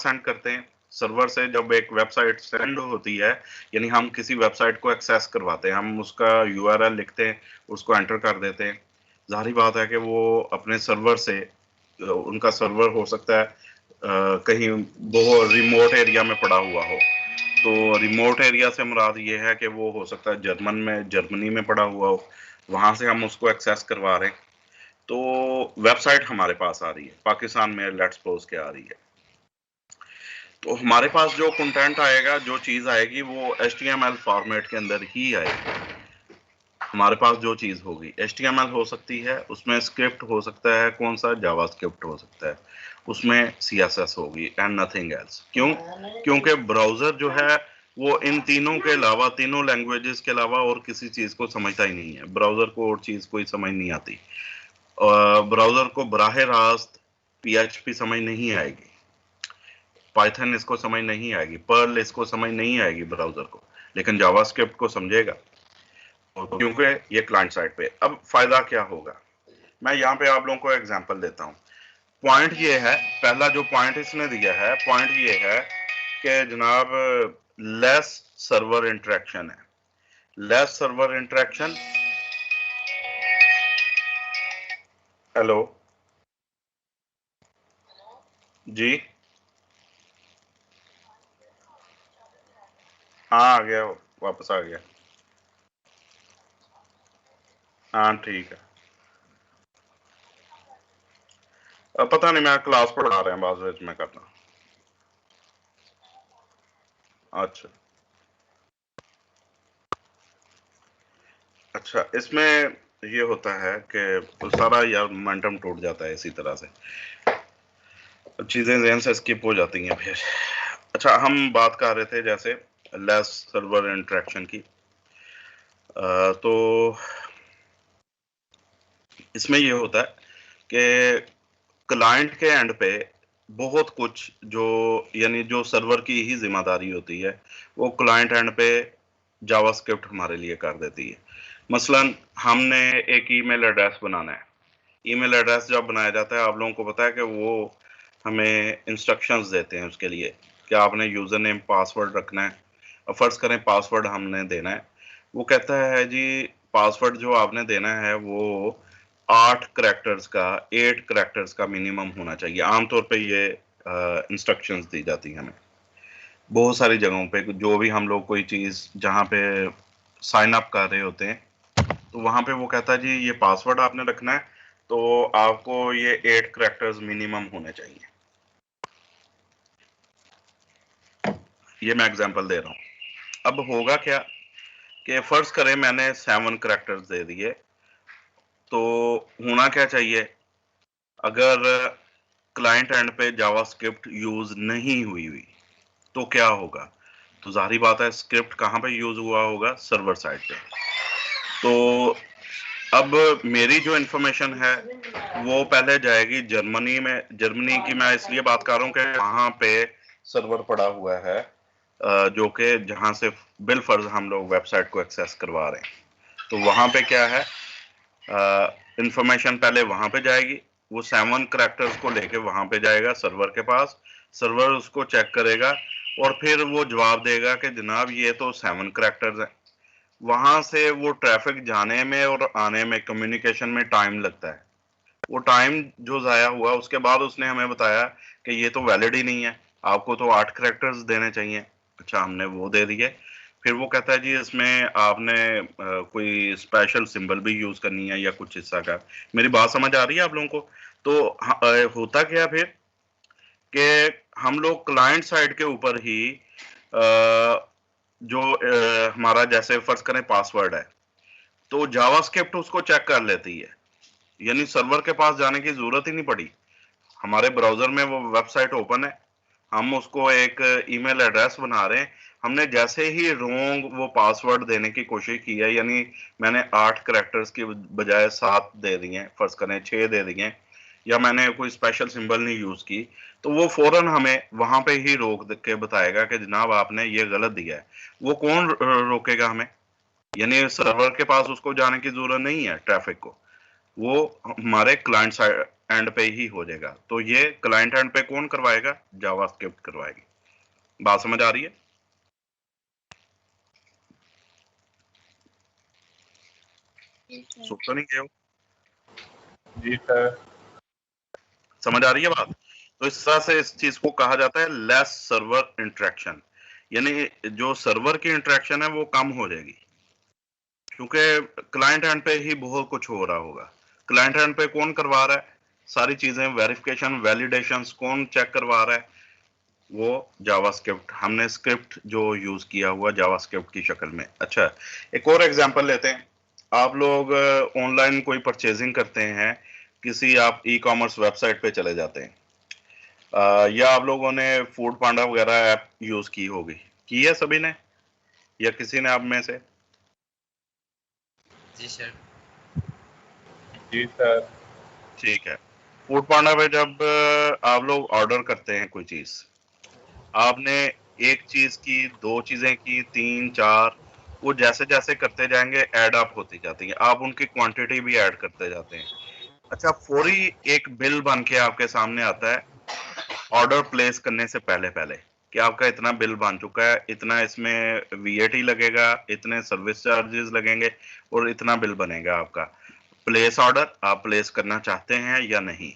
Send करते हैं, server से जब एक वेबसाइट सेंड होती है, यानी हम किसी वेबसाइट को एक्सेस करवाते हैं, हम उसका यूआरएल लिखते हैं, उसको एंटर कर देते हैं। ज़ाहिर बात है कि वो अपने सर्वर से, उनका सर्वर हो सकता है कहीं बहुत रिमोट एरिया में पड़ा हुआ हो, तो रिमोट एरिया से मुराद ये है कि वो हो सकता है जर्मनी में पड़ा हुआ हो, वहाँ से हम उसको एक्सेस करवा रहे हैं, तो वेबसाइट हमारे पास आ रही है, पाकिस्तान में लेट्स सपोज के आ रही है, तो हमारे पास जो कंटेंट आएगा, जो चीज़ आएगी, वो HTML फॉर्मेट के अंदर ही आएगी। हमारे पास जो चीज़ होगी HTML हो सकती है, उसमें स्क्रिप्ट हो सकता है, कौन सा जावास्क्रिप्ट हो सकता है, उसमें CSS होगी एंड नथिंग एल्स। क्यों? क्योंकि ब्राउज़र जो है वो इन तीनों के अलावा, तीनों लैंग्वेजेस के अलावा और किसी चीज़ को समझता ही नहीं है। ब्राउज़र को और चीज़ कोई समझ नहीं आती। ब्राउज़र को बराह रास्त PHP समझ नहीं आएगी, पाइथन इसको समझ नहीं आएगी, पर्ल इसको समझ नहीं आएगी ब्राउज़र को, लेकिन जावास्क्रिप्ट को समझेगा, क्योंकि ये क्लाइंट साइड पे। अब फायदा क्या होगा, मैं यहाँ पे आप लोगों को एग्जांपल देता हूँ। पॉइंट ये है, पहला जो पॉइंट इसने दिया है, पॉइंट ये है कि जनाब लेस सर्वर इंटरेक्शन है। लेस सर्वर इंटरेक्शन, हेलो जी, हाँ आ गया, वापस आ गया, हाँ ठीक है। अब पता नहीं, मैं क्लास पढ़ा रहे हैं, बाद में करना। अच्छा अच्छा, इसमें ये होता है कि सारा यार मोमेंटम टूट जाता है इसी तरह से, चीज़ें ज़हन से स्किप हो जाती हैं फिर। अच्छा, हम बात कर रहे थे जैसे लेस सर्वर इंटरेक्शन की, तो इसमें ये होता है कि क्लाइंट के एंड पे बहुत कुछ जो, यानी जो सर्वर की ही जिम्मेदारी होती है, वो क्लाइंट एंड पे जावास्क्रिप्ट हमारे लिए कर देती है। मसलन हमने एक ईमेल एड्रेस बनाना है, ईमेल एड्रेस जब बनाया जाता है, आप लोगों को पता है कि वो हमें इंस्ट्रक्शंस देते हैं उसके लिए कि आपने यूज़र नेम पासवर्ड रखना है, और फ़र्ज़ करें पासवर्ड हमने देना है, वो कहता है जी पासवर्ड जो आपने देना है वो 8 करैक्टर्स का, 8 करैक्टर्स का मिनिमम होना चाहिए। आमतौर पे ये इंस्ट्रक्शंस दी जाती हैं हमें बहुत सारी जगहों पे, जो भी हम लोग कोई चीज़ जहाँ पे साइन अप कर रहे होते हैं, तो वहाँ पे वो कहता है जी ये पासवर्ड आपने रखना है, तो आपको ये 8 करैक्टर्स मिनिमम होने चाहिए। ये मैं एग्जांपल दे रहा हूँ। अब होगा क्या कि फर्ज करें मैंने 7 करैक्टर्स दे दिए, तो होना क्या चाहिए, अगर क्लाइंट एंड पे जावास्क्रिप्ट यूज नहीं हुई तो क्या होगा, तो जाहिर बात है स्क्रिप्ट कहाँ पे यूज हुआ होगा, सर्वर साइड पे। तो अब मेरी जो इन्फॉर्मेशन है वो पहले जाएगी जर्मनी में, जर्मनी की मैं इसलिए बात कर रहा हूँ कि वहाँ पे सर्वर पड़ा हुआ है, जो कि जहाँ से बिल फर्ज हम लोग वेबसाइट को एक्सेस करवा रहे हैं, तो वहाँ पे क्या है, इंफॉर्मेशन पहले वहाँ पे जाएगी, वो 7 करैक्टर्स को लेके वहाँ पे जाएगा सर्वर के पास, सर्वर उसको चेक करेगा और फिर वो जवाब देगा कि जनाब ये तो 7 करैक्टर्स हैं। वहाँ से वो ट्रैफिक जाने में और आने में, कम्युनिकेशन में टाइम लगता है, वो टाइम जो ज़ाया हुआ उसके बाद उसने हमें बताया कि ये तो वैलिड ही नहीं है, आपको तो 8 करैक्टर्स देने चाहिए। अच्छा, हमने वो दे दिए, फिर वो कहता है जी इसमें आपने कोई स्पेशल सिंबल भी यूज़ करनी है या कुछ हिस्सा का। मेरी बात समझ आ रही है आप लोगों को? तो होता क्या फिर कि हम लोग क्लाइंट साइड के ऊपर ही जो हमारा जैसे फर्ज करें पासवर्ड है, तो जावास्क्रिप्ट उसको चेक कर लेती है, यानी सर्वर के पास जाने की जरूरत ही नहीं पड़ी। हमारे ब्राउजर में वो वेबसाइट ओपन है, हम उसको एक ईमेल एड्रेस बना रहे हैं, हमने जैसे ही रोंग वो पासवर्ड देने की कोशिश की है, यानी मैंने 8 करैक्टर्स की बजाय 7 दे दिए, फर्ज करें 6 दे दिए, या मैंने कोई स्पेशल सिंबल नहीं यूज की, तो वो फौरन हमें वहां पे ही रोक के बताएगा कि जनाब आपने ये गलत दिया है। वो कौन रोकेगा हमें, यानी सर्वर के पास उसको जाने की जरूरत नहीं है ट्रैफिक को, वो हमारे क्लाइंट साइड एंड पे ही हो जाएगा। तो ये क्लाइंट एंड पे कौन करवाएगा? जावास्क्रिप्ट करवाएगी। बात समझ आ रही है? सुन तो नहीं गए हो? जी सर। समझ आ रही है बात? तो इस तरह से इस चीज को कहा जाता है लेस सर्वर इंटरेक्शन, यानी जो सर्वर की इंटरेक्शन है वो कम हो जाएगी, क्योंकि क्लाइंट एंड पे ही बहुत कुछ हो रहा होगा। क्लाइंट एंड पे कौन करवा रहा है? सारी चीजें, वेरिफिकेशन, वैलिडेशंस कौन चेक करवा रहा है? वो जावास्क्रिप्ट। हमने स्क्रिप्ट जो यूज किया हुआ जावास्क्रिप्ट की शक्ल में। अच्छा, एक और एग्जांपल लेते हैं। आप लोग ऑनलाइन कोई परचेजिंग करते हैं, किसी आप ई कॉमर्स वेबसाइट पे चले जाते हैं, या आप लोगों ने फूड पांडा वगैरह ऐप यूज की होगी, की है सभी ने या किसी ने आप में से? जी सर। जी सर। ठीक है। फूड पांडा पे जब आप लोग ऑर्डर करते हैं कोई चीज, आपने एक चीज की, दो चीजें की, तीन, चार, वो जैसे जैसे करते जाएंगे ऐड अप होती जाती है, आप उनकी क्वांटिटी भी ऐड करते जाते हैं। अच्छा, फौरी एक बिल बन के आपके सामने आता है ऑर्डर प्लेस करने से पहले पहले कि आपका इतना बिल बन चुका है, इतना इसमें वीएटी लगेगा, इतने सर्विस चार्जेस लगेंगे और इतना बिल बनेगा आपका। प्लेस ऑर्डर, आप प्लेस करना चाहते हैं या नहीं?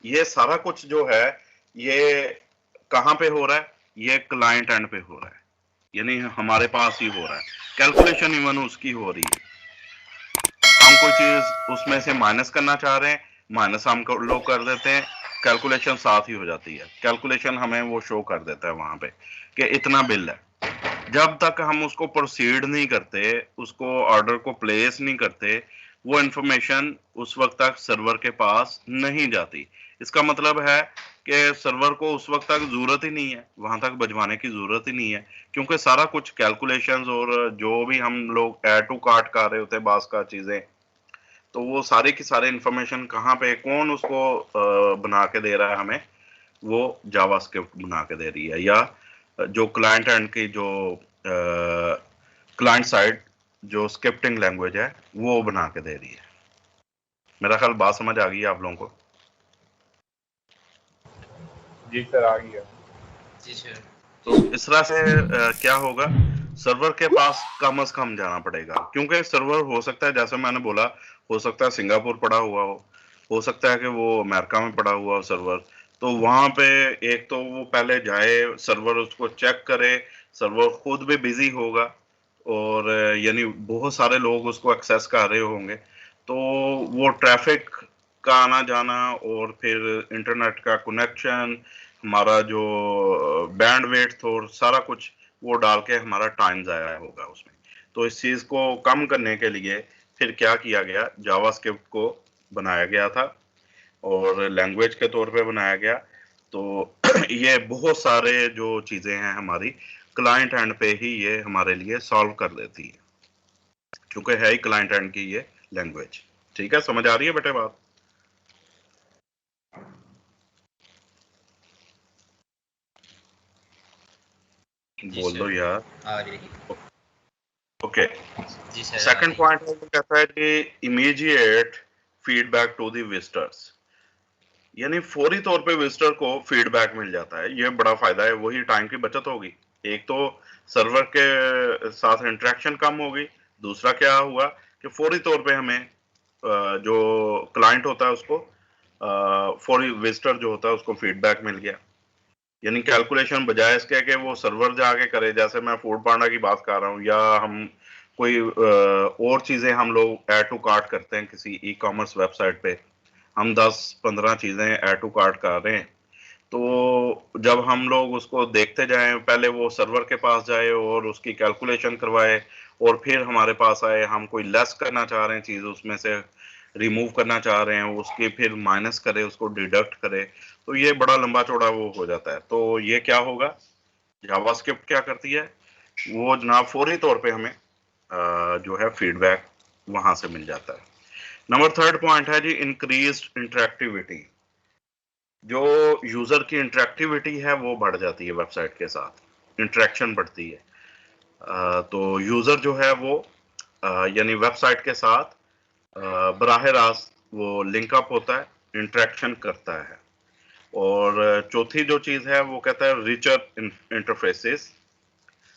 ये सारा कुछ जो है ये कहाँ पे हो रहा है? ये क्लाइंट एंड पे हो रहा है, यानी हमारे पास ही हो रहा है। कैलकुलेशन इवन उसकी हो रही है। हम कोई चीज उसमें से माइनस करना चाह रहे हैं, माइनस हम लोग कर देते हैं, कैलकुलेशन साथ ही हो जाती है। कैलकुलेशन हमें वो शो कर देता है वहां पे कि इतना बिल है। जब तक हम उसको प्रोसीड नहीं करते, उसको ऑर्डर को प्लेस नहीं करते, वो इंफॉर्मेशन उस वक्त तक सर्वर के पास नहीं जाती। इसका मतलब है कि सर्वर को उस वक्त तक जरूरत ही नहीं है, वहां तक भिजवाने की जरूरत ही नहीं है, क्योंकि सारा कुछ कैलकुलेशंस और जो भी हम लोग ऐड टू कार्ट कर रहे होते हैं बास का चीजें, तो वो सारे की सारे इंफॉर्मेशन कहाँ पे, कौन उसको बना के दे रहा है हमें? वो जावास्क्रिप्ट बना के दे रही है, या जो क्लाइंट एंड की जो क्लाइंट साइड जो स्क्रिप्टिंग लैंग्वेज है वो बना के दे रही है। मेरा ख्याल बात समझ आ गई है आप लोगों को? जी सर, आ गया। जी सर। तो इस तरह से क्या होगा, सर्वर के पास कम से कम जाना पड़ेगा, क्योंकि सर्वर हो सकता है, जैसे मैंने बोला, हो सकता है सिंगापुर पड़ा हुआ हो सकता है कि वो अमेरिका में पड़ा हुआ हो सर्वर। तो वहां पे एक तो वो पहले जाए, सर्वर उसको चेक करे, सर्वर खुद भी बिजी होगा और यानी बहुत सारे लोग उसको एक्सेस कर रहे होंगे, तो वो ट्रैफिक का आना जाना और फिर इंटरनेट का कनेक्शन, हमारा जो बैंडविड्थ और सारा कुछ वो डाल के हमारा टाइम ज़ाया होगा उसमें। तो इस चीज़ को कम करने के लिए फिर क्या किया गया, जावास्क्रिप्ट को बनाया गया था और लैंग्वेज के तौर पे बनाया गया। तो ये बहुत सारे जो चीज़ें हैं हमारी क्लाइंट एंड पे ही ये हमारे लिए सॉल्व कर देती है, क्योंकि है ही क्लाइंट एंड की ये लैंग्वेज। ठीक है, समझ आ रही है बेटे बात? बोल दो यार। आ रही है। ओके। जी सर। सेकंड पॉइंट है, वो कहता है कि immediate feedback to the visitors, यानी फौरी तौर पे विजिटर को फीडबैक मिल जाता है। ये बड़ा फायदा है, वही टाइम की बचत होगी। एक तो सर्वर के साथ इंटरेक्शन कम होगी, दूसरा क्या हुआ कि फौरी तौर पे हमें जो क्लाइंट होता है उसको फौरी विजिटर जो होता है उसको फीडबैक मिल गया। यानी कैलकुलेशन बजाय इसके कि वो सर्वर जाके करे, जैसे मैं फूड पांडा की बात कर रहा हूँ, या हम कोई और चीजें हम लोग ऐड टू कार्ट करते हैं किसी ई कॉमर्स वेबसाइट पे, हम 10-15 चीजें ऐड टू कार्ट कर रहे हैं, तो जब हम लोग उसको देखते जाएं, पहले वो सर्वर के पास जाए और उसकी कैलकुलेशन करवाए और फिर हमारे पास आए, हम कोई लेस करना चाह रहे हैं चीज, उसमें से रिमूव करना चाह रहे हैं, उसके फिर माइनस करे, उसको डिडक्ट करे, तो ये बड़ा लंबा चौड़ा वो हो जाता है। तो ये क्या होगा, जावास्क्रिप्ट क्या करती है, वो जनाब फौरी तौर पे हमें जो है फीडबैक वहां से मिल जाता है। नंबर थर्ड पॉइंट है जी, इंक्रीज्ड इंटरेक्टिविटी। जो यूजर की इंटरेक्टिविटी है वो बढ़ जाती है, वेबसाइट के साथ इंटरेक्शन बढ़ती है। तो यूजर जो है वो यानी वेबसाइट के साथ बराह रास्त वो लिंक अप होता है इंटरेक्शन करता है। और चौथी जो चीज है वो कहता है रिचर इंटरफेसेस।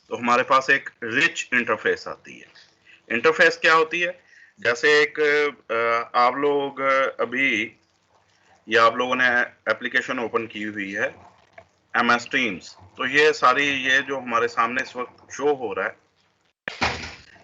तो हमारे पास एक रिच इंटरफेस आती है। इंटरफेस क्या होती है? जैसे एक आप लोग अभी या आप लोगों ने एप्लीकेशन ओपन की हुई है MS Teams, तो ये सारी ये जो हमारे सामने इस वक्त शो हो रहा है,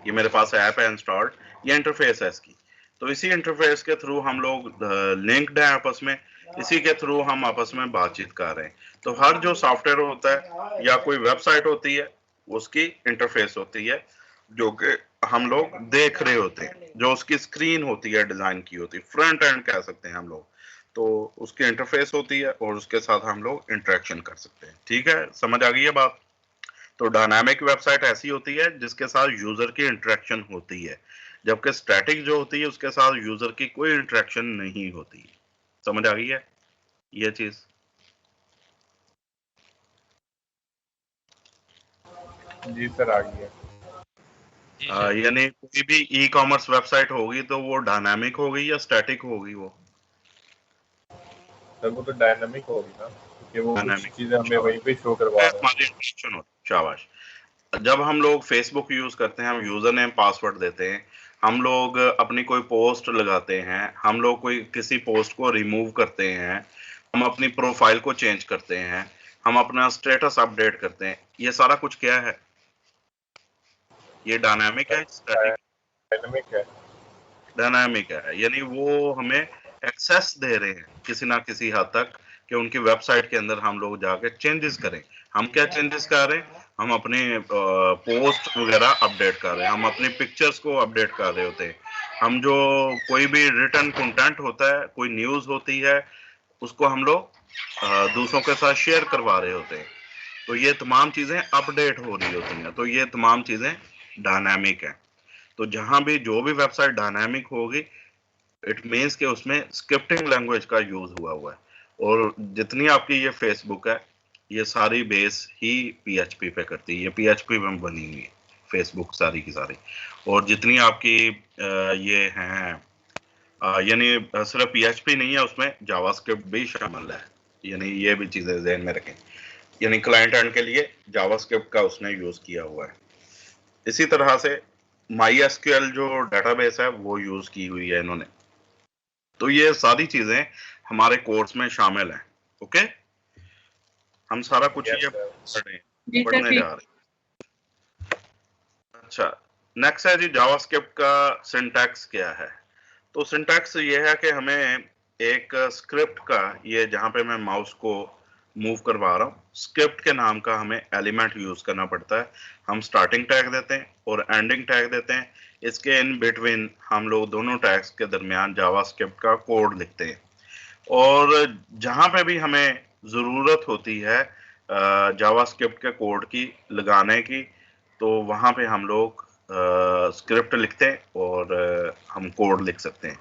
ये मेरे पास ऐप है इंस्टॉल्ड, ये इंटरफेस है इसकी। तो इसी इंटरफेस के थ्रू हम लोग लिंक्ड हैं आपस में, इसी के थ्रू हम आपस में बातचीत कर रहे हैं। तो हर जो सॉफ्टवेयर होता है या कोई वेबसाइट होती है उसकी इंटरफेस होती है जो कि हम लोग देख रहे होते हैं, जो उसकी स्क्रीन होती है डिजाइन की होती है, फ्रंट एंड कह सकते हैं हम लोग। तो उसकी इंटरफेस होती है और उसके साथ हम लोग इंटरेक्शन कर सकते हैं। ठीक है, समझ आ गई है बात? तो डायनामिक वेबसाइट ऐसी होती है जिसके साथ यूजर की इंटरेक्शन होती है, जबकि स्टैटिक जो होती है उसके साथ यूजर की कोई इंटरेक्शन नहीं होती। समझ आ गई है ये चीज? जी सर आ गई है। जी सर। यानी कोई भी ई कॉमर्स वेबसाइट होगी तो वो डायनामिक होगी या स्टैटिक होगी? वो सर वो तो डायनामिक होगी ना, क्योंकि वो कुछ डायनामिक। चीजें हमें वहीं पे शो करवा रहे हैं। हमारी इंटरेक्शन होती। शाबाश। जब हम लोग फेसबुक यूज करते हैं, हम यूजर नेम पासवर्ड देते हैं, हम लोग अपनी कोई पोस्ट लगाते हैं, हम लोग कोई किसी पोस्ट को रिमूव करते हैं, हम अपनी प्रोफाइल को चेंज करते हैं, हम अपना स्टेटस अपडेट करते हैं, ये सारा कुछ क्या है? ये डायनामिक है, स्टैटिक? डायनामिक है। डायनामिक है, यानी वो हमें एक्सेस दे रहे हैं किसी ना किसी हद तक कि उनकी वेबसाइट के अंदर हम लोग जाके चेंजेस करें। हम क्या चेंजेस कर रहे हैं? हम अपने पोस्ट वगैरह अपडेट कर रहे हैं, हम अपनी पिक्चर्स को अपडेट कर रहे होते हैं, हम जो कोई भी रिटर्न कंटेंट होता है, कोई न्यूज़ होती है, उसको हम लोग दूसरों के साथ शेयर करवा रहे होते हैं। तो ये तमाम चीज़ें अपडेट हो रही होती हैं, तो ये तमाम चीज़ें डायनामिक हैं। तो जहां भी जो भी वेबसाइट डायनामिक होगी, इट मीन्स कि उसमें स्क्रिप्टिंग लैंग्वेज का यूज हुआ है। और जितनी आपकी ये फेसबुक है, ये सारी बेस ही PHP पे करती है, ये PHP में बनी हुई है फेसबुक सारी की सारी। और जितनी आपकी ये हैं, यानी सिर्फ PHP नहीं है, उसमें जावास्क्रिप्ट भी शामिल है, यानी ये भी चीजें ध्यान में रखें। यानी क्लाइंट एंड के लिए जावास्क्रिप्ट का उसने यूज किया हुआ है। इसी तरह से MySQL जो डेटाबेस है वो यूज की हुई है इन्होंने। तो ये सारी चीजें हमारे कोर्स में शामिल हैं। ओके, हम सारा कुछ Yes, ये sir. पढ़ने जा रहे हैं। अच्छा, नेक्स्ट है जी जावास्क्रिप्ट का सिंटैक्स क्या है। तो सिंटैक्स ये है कि हमें एक स्क्रिप्ट का, ये जहां पे मैं माउस को मूव करवा रहा हूँ, स्क्रिप्ट के नाम का हमें एलिमेंट यूज करना पड़ता है। हम स्टार्टिंग टैग देते हैं और एंडिंग टैग देते हैं। इसके इन बिटवीन हम लोग दोनों टैग्स के दरमियान जावास्क्रिप्ट का कोड लिखते हैं। और जहां पे भी हमें जरूरत होती है जावास्क्रिप्ट के कोड की लगाने की, तो वहां पे हम लोग स्क्रिप्ट लिखते हैं और हम कोड लिख सकते हैं।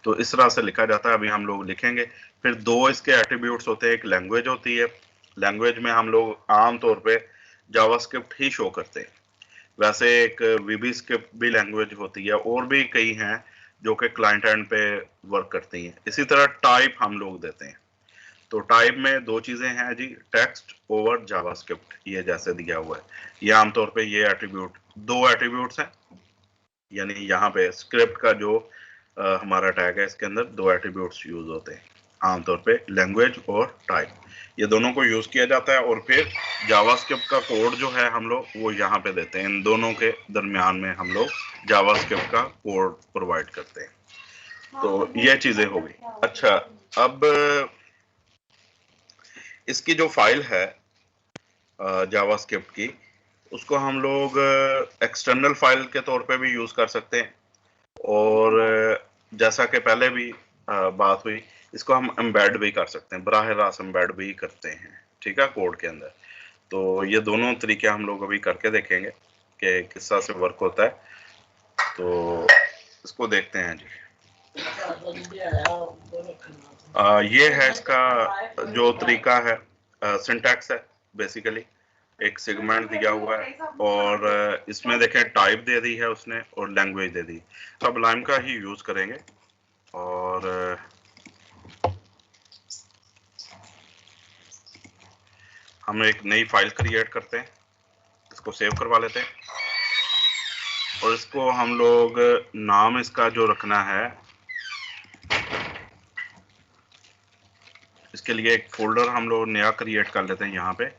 तो इस तरह से लिखा जाता है, अभी हम लोग लिखेंगे। फिर दो इसके एट्रीब्यूट्स होते हैं, एक लैंग्वेज होती है, लैंग्वेज में हम लोग आमतौर पे जावास्क्रिप्ट ही शो करते हैं। वैसे एक VB स्क्रिप्ट भी लैंग्वेज होती है, और भी कई हैं जो कि क्लाइंट एंड पे वर्क करती हैं। इसी तरह टाइप हम लोग देते हैं। तो टाइप में दो चीजें हैं जी, टेक्स्ट ओवर जावास्क्रिप्ट, ये जैसे दिया हुआ है। ये आमतौर पे ये एट्रीब्यूट, दो एट्रीब्यूट्स हैं, यानी यहाँ पे स्क्रिप्ट का जो हमारा टैग है, इसके अंदर दो एट्रीब्यूट्स यूज होते हैं आमतौर पे, लैंग्वेज और टाइप, ये दोनों को यूज किया जाता है। और फिर जावास्क्रिप्ट का कोड जो है हम लोग वो यहाँ पे देते हैं, इन दोनों के दरमियान में हम लोग जावास्क्रिप्ट का कोड प्रोवाइड करते हैं। तो ये चीजें हो गई। अच्छा, अब इसकी जो फाइल है जावास्क्रिप्ट की, उसको हम लोग एक्सटर्नल फाइल के तौर पे भी यूज कर सकते हैं। और जैसा कि पहले भी बात हुई, इसको हम एम्बेड भी कर सकते हैं, बराह रास्त एम्बेड भी करते हैं, ठीक है, कोड के अंदर। तो ये दोनों तरीके हम लोग अभी करके देखेंगे कि किस तरह से वर्क होता है। तो इसको देखते हैं जी। ये है इसका जो तरीका है, सिंटैक्स है बेसिकली, एक सेगमेंट दिया हुआ है, और इसमें देखें टाइप दे दी है उसने और लैंग्वेज दे दी। सब्लाइम का ही यूज करेंगे। और हम एक नई फाइल क्रिएट करते हैं, इसको सेव करवा लेते हैं और इसको हम लोग नाम इसका जो रखना है, इसके लिए एक फोल्डर हम लोग नया क्रिएट कर लेते हैं यहाँ पे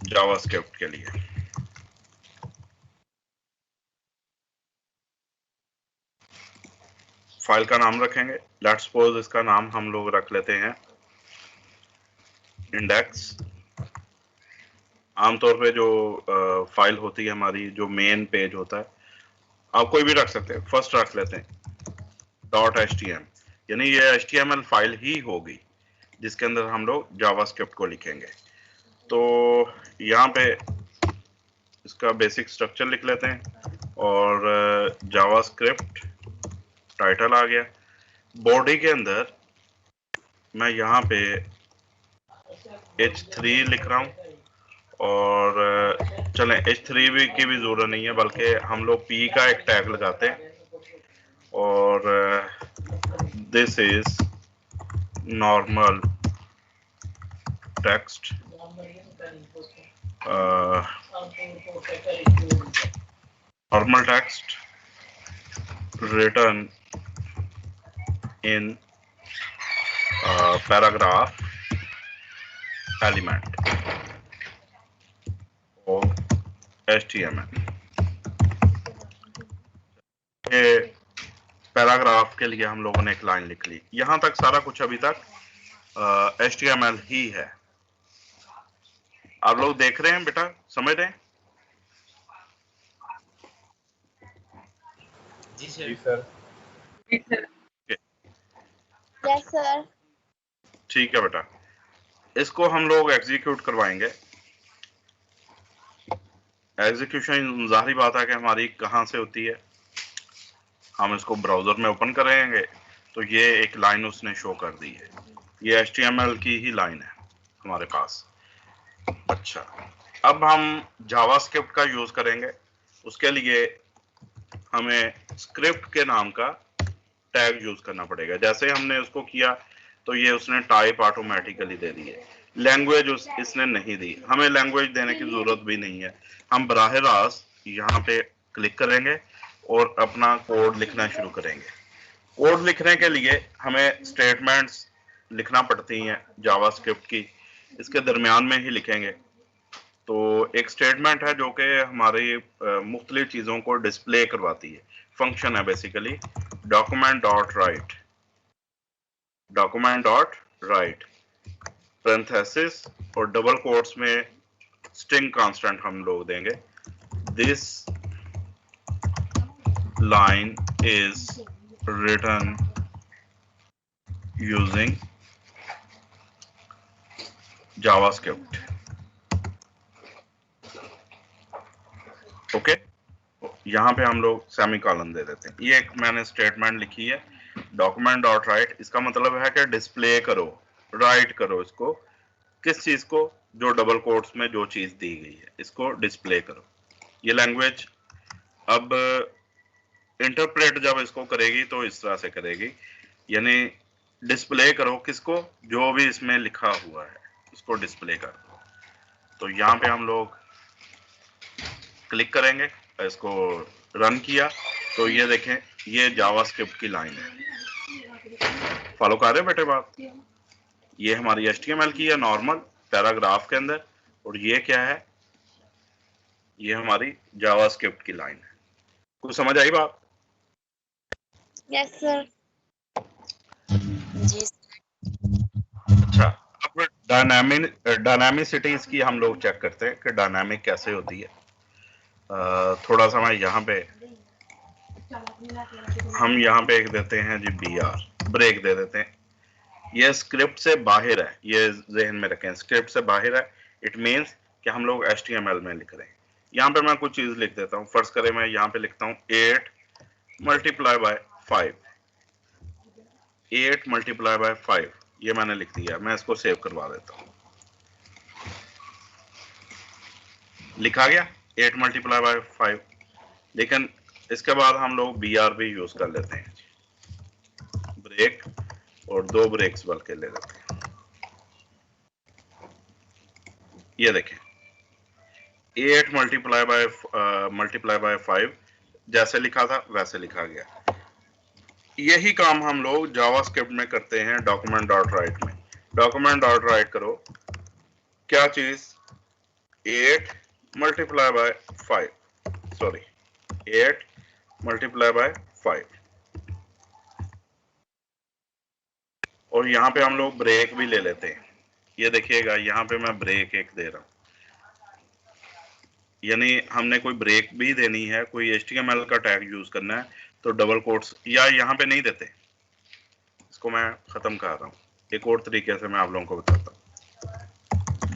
जावास्क्रिप्ट के लिए। फाइल का नाम रखेंगे, लेट्स सपोज इसका नाम हम लोग रख लेते हैं इंडेक्स। आमतौर पे जो फाइल होती है हमारी, जो मेन पेज होता है, आप कोई भी रख सकते हैं, फर्स्ट रख लेते हैं .htm, यानी ये HTML फाइल ही होगी जिसके अंदर हम लोग जावास्क्रिप्ट को लिखेंगे। तो यहाँ पे इसका बेसिक स्ट्रक्चर लिख लेते हैं और जावास्क्रिप्ट टाइटल आ गया। बॉडी के अंदर मैं यहाँ पे H3 लिख रहा हूँ और चलें H3 भी की भी जरूरत नहीं है, बल्कि हम लोग P का एक टैग लगाते हैं और this is normal text, normal text written in paragraph element of HTML। ये पैराग्राफ के लिए हम लोगों ने एक लाइन लिख ली। यहां तक सारा कुछ अभी तक HTML ही है। आप लोग देख रहे हैं बेटा, समझ रहे हैं? जी सर। जी सर। Yes sir. ठीक है बेटा, इसको हम लोग एग्जीक्यूट करवाएंगे। एग्जीक्यूशन जाहिर बात है कि हमारी कहाँ से होती है, हम इसको ब्राउजर में ओपन करेंगे तो ये एक लाइन उसने शो कर दी है, ये HTML की ही लाइन है हमारे पास। अच्छा, अब हम जावास्क्रिप्ट का यूज करेंगे। उसके लिए हमें स्क्रिप्ट के नाम का टैग यूज करना पड़ेगा। जैसे हमने उसको किया तो ये उसने टाइप ऑटोमेटिकली दे दी है, लैंग्वेज इसने नहीं दी। हमें लैंग्वेज देने की जरूरत भी नहीं है, हम बराह रास्त यहाँ पे क्लिक करेंगे और अपना कोड लिखना शुरू करेंगे। कोड लिखने के लिए हमें स्टेटमेंट्स लिखना पड़ती हैं जावास्क्रिप्ट की, इसके दरमियान में ही लिखेंगे। तो एक स्टेटमेंट है जो कि हमारी मुख्तलिफ चीज़ों को डिस्प्ले करवाती है, फंक्शन है बेसिकली document.write, document.write पैरेंथेसिस और डबल कोट्स में स्ट्रिंग कांस्टेंट हम लोग देंगे, this line is written using JavaScript. Okay, यहाँ पे हम लोग सेमीकोलन दे देते हैं। ये एक मैंने स्टेटमेंट लिखी है document.write, इसका मतलब है कि डिस्प्ले करो, राइट करो इसको, किस चीज को, जो डबल कोट्स में जो चीज दी गई है इसको डिस्प्ले करो। ये लैंग्वेज अब इंटरप्रेट जब इसको करेगी तो इस तरह से करेगी, यानी डिस्प्ले करो किसको, जो भी इसमें लिखा हुआ है इसको डिस्प्ले कर दो। तो यहाँ पे हम लोग क्लिक करेंगे, इसको रन किया तो ये देखें, ये जावास्क्रिप्ट की लाइन है। फॉलो कर रहे हैं बेटे बात? ये हमारी HTML की है नॉर्मल पैराग्राफ के अंदर, और ये क्या है, ये हमारी जावास्क्रिप्ट की लाइन है। कुछ समझ आई बात? Yes sir. जी। अच्छा, अब डायनामिसिटी इसकी हम लोग चेक करते हैं कि डायनामिक कैसे होती है। थोड़ा सा मैं यहाँ पे, हम यहाँ पे एक देते हैं जी BR, ब्रेक दे देते हैं। ये स्क्रिप्ट से बाहर है, ये जहन में रखें, स्क्रिप्ट से बाहर है, इट मीन्स कि हम लोग HTML में लिख रहे हैं। यहाँ पे मैं कुछ चीज लिख देता हूँ। फर्स्ट करें, मैं यहाँ पे लिखता हूँ 8 मल्टीप्लाई बाय 5, 8 मल्टीप्लाई बाय 5, ये मैंने लिख दिया। मैं इसको सेव करवा देता हूँ, लिखा गया 8 मल्टीप्लाई बाय 5। लेकिन इसके बाद हम लोग BR भी यूज कर लेते हैं, ब्रेक, और 2 ब्रेक्स बल्कि ले लेते हैं। ये देखें 8 मल्टीप्लाई बाय 5 जैसे लिखा था वैसे लिखा गया। यही काम हम लोग जावास्क्रिप्ट में करते हैं डॉक्यूमेंट डॉट राइट में। डॉक्यूमेंट डॉट राइट करो, क्या चीज 8 मल्टीप्लाई बाय 5 और यहाँ पे हम लोग ब्रेक भी ले लेते हैं। ये देखिएगा यहाँ पे मैं ब्रेक एक दे रहा हूँ, यानी हमने कोई ब्रेक भी देनी है, कोई HTML का टैग यूज करना है तो डबल कोट्स या यहाँ पे नहीं देते। इसको मैं खत्म कर रहा हूँ, एक और तरीके से मैं आप लोगों को बताता हूँ।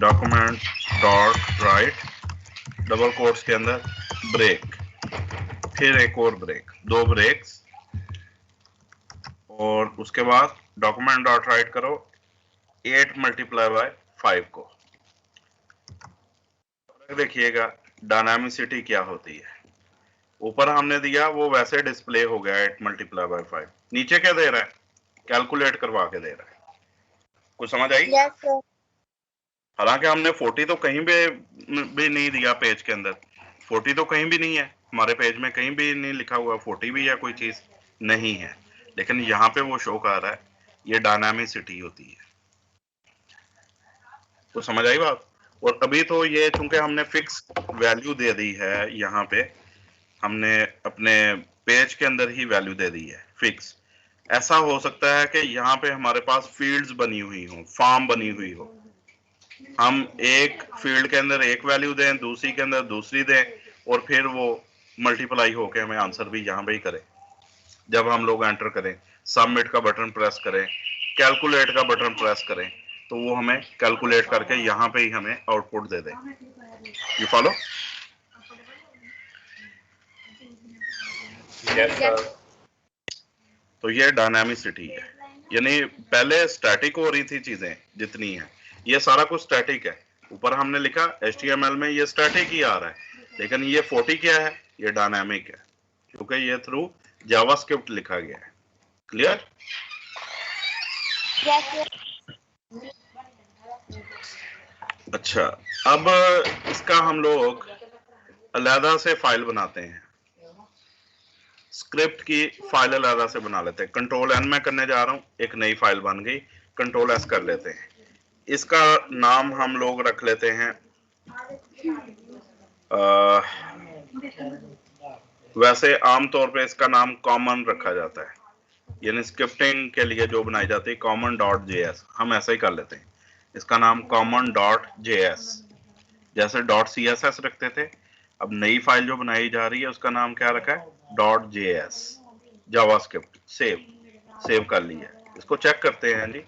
Document dot right double quotes के अंदर ब्रेक, फिर एक और ब्रेक, 2 ब्रेक्स, और उसके बाद डॉक्यूमेंट डॉट राइट करो 8 मल्टीप्लाई बाय 5 को। देखिएगा डायनामिसिटी क्या होती है। ऊपर हमने दिया वो वैसे डिस्प्ले हो गया 8 मल्टीप्लाई बाय 5, नीचे क्या दे रहा है, कैलकुलेट करवा के दे रहा है। कुछ समझ आई? Yes, sir. हालांकि हमने 40 तो कहीं भी नहीं दिया पेज के अंदर, 40 तो कहीं भी नहीं है हमारे पेज में, कहीं भी नहीं लिखा हुआ 40 भी या कोई चीज नहीं है, लेकिन यहाँ पे वो शो कर रहा है। ये डायनामिसिटी होती है। तो समझ आई बात? और अभी तो ये चूंकि हमने फिक्स वैल्यू दे दी है, यहाँ पे हमने अपने पेज के अंदर ही वैल्यू दे दी है फिक्स। ऐसा हो सकता है कि यहाँ पे हमारे पास फील्ड्स बनी हुई हो, फॉर्म बनी हुई हो, हम एक फील्ड के अंदर एक वैल्यू दें, दूसरी के अंदर दूसरी दें, और फिर वो मल्टीप्लाई होके हमें आंसर भी यहाँ पे ही करे। जब हम लोग एंटर करें, सबमिट का बटन प्रेस करें, कैलकुलेट का बटन प्रेस करें, तो वो हमें कैलकुलेट करके यहाँ पे ही हमें output they they. You follow? Yes sir. तो ये डायनामिसिटी है, यानी पहले स्टैटिक हो रही थी चीजें जितनी है, ये सारा कुछ स्टैटिक है। ऊपर हमने लिखा HTML में ये स्टैटिक ही आ रहा है, लेकिन ये 40 क्या है, ये डायनामिक है, क्योंकि ये थ्रू जावास्क्रिप्ट लिखा गया है। क्लियर? Yes, sir. अच्छा, अब इसका हम लोग अलहदा से फाइल बनाते हैं, स्क्रिप्ट की फाइल अलहदा से बना लेते हैं। कंट्रोल N में करने जा रहा हूं, एक नई फाइल बन गई, कंट्रोल S कर लेते हैं। इसका नाम हम लोग रख लेते हैं, वैसे आमतौर पे इसका नाम कॉमन रखा जाता है, यानी स्क्रिप्टिंग के लिए जो बनाई जाती है कॉमन डॉट JS, हम ऐसा ही कर लेते हैं। इसका नाम कॉमन डॉट JS, जैसे डॉट CSS रखते थे, अब नई फाइल जो बनाई जा रही है उसका नाम क्या रखा है, डॉट JS जावास्क्रिप्ट। सेव कर लिया। इसको चेक करते हैं जी,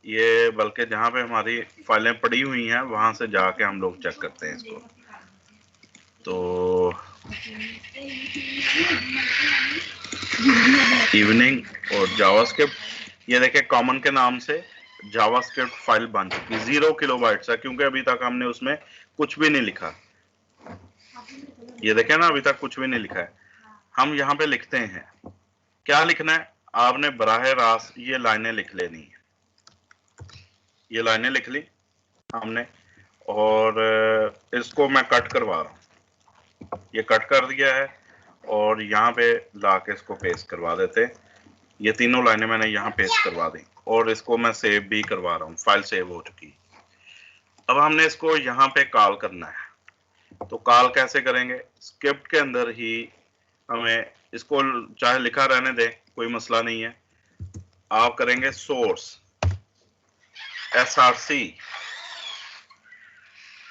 ये बल्कि जहां पे हमारी फाइलें पड़ी हुई हैं वहां से जाके हम लोग चेक करते हैं इसको। तो इवनिंग और जावास्क्रिप्ट, ये देखें कॉमन के नाम से जावास्क्रिप्ट फाइल बन चुकी, 0 किलोबाइट है, क्योंकि अभी तक हमने उसमें कुछ भी नहीं लिखा। ये देखें ना, अभी तक कुछ भी नहीं लिखा है। हम यहाँ पे लिखते हैं, क्या लिखना है आपने, बराह रास्त ये लाइनें लिख लेनी है। ये लाइनें लिख ली हमने, और इसको मैं कट करवा रहा हूँ, ये कट कर दिया है, और यहाँ पे लाके इसको पेस्ट करवा देते हैं। ये तीनों लाइनें मैंने यहाँ पेस्ट करवा दी, और इसको मैं सेव भी करवा रहा हूँ, फाइल सेव हो चुकी। अब हमने इसको यहाँ पे कॉल करना है, तो कॉल कैसे करेंगे, स्क्रिप्ट के अंदर ही हमें इसको चाहे लिखा रहने दे, कोई मसला नहीं है। आप करेंगे सोर्स src,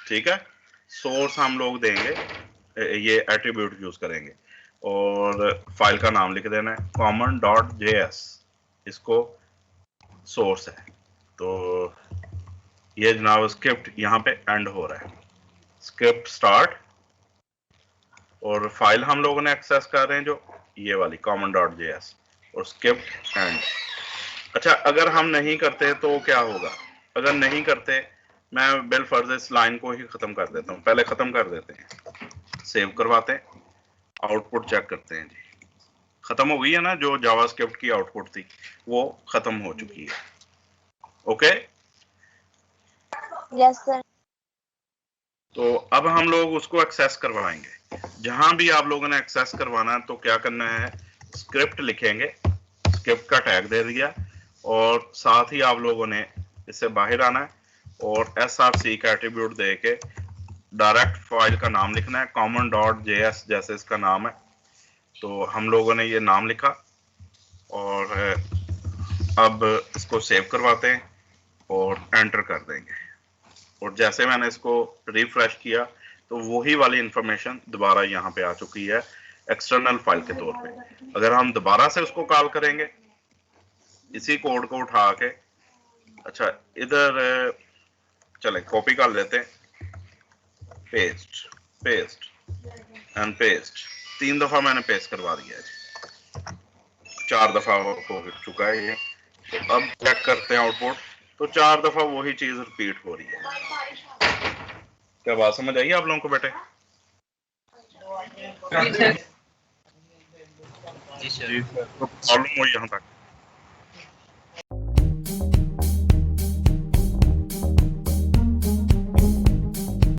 ठीक है, सोर्स हम लोग देंगे, ये एट्रीब्यूट यूज करेंगे, और फाइल का नाम लिख देना है कॉमन डॉट JS, इसको सोर्स है। तो ये जनाब स्क्रिप्ट यहाँ पे एंड हो रहा है, स्क्रिप्ट स्टार्ट, और फाइल हम लोगों ने एक्सेस कर रहे हैं जो ये वाली कॉमन डॉट JS, और स्क्रिप्ट एंड। अच्छा, अगर हम नहीं करते तो क्या होगा, अगर नहीं करते, मैं बिल फर्ज इस लाइन को ही खत्म कर देता हूँ, पहले खत्म कर देते हैं, सेव करवाते हैं, आउटपुट चेक करते हैं जी, खत्म हो गई है ना, जो जावास्क्रिप्ट की आउटपुट थी वो खत्म हो चुकी है। ओके? Yes, sir. तो अब हम लोग उसको एक्सेस करवाएंगे। जहां भी आप लोगों ने एक्सेस करवाना है तो क्या करना है, स्क्रिप्ट लिखेंगे, स्क्रिप्ट का टैग दे दिया, और साथ ही आप लोगों ने इससे बाहर आना है और src का एट्रीब्यूट दे के डायरेक्ट फाइल का नाम लिखना है, common.js जैसे इसका नाम है। तो हम लोगों ने ये नाम लिखा और अब इसको सेव करवाते हैं और एंटर कर देंगे। और जैसे मैंने इसको रिफ्रेश किया तो वही वाली इंफॉर्मेशन दोबारा यहाँ पे आ चुकी है एक्सटर्नल फाइल के तौर पे। अगर हम दोबारा से उसको कॉल करेंगे इसी कोड को उठा के, अच्छा इधर चले कॉपी कर लेते हैं, पेस्ट पेस्ट एंड पेस्ट, 3 दफा मैंने पेस्ट करवा दिया है, 4 दफा हो चुका है ये। तो अब चेक करते हैं आउटपुट, तो 4 दफा वही चीज रिपीट हो रही है। क्या बात समझ आई आप लोगों को बेटे? जी सर। जी सर। तो प्रॉब्लम हुई यहाँ तक?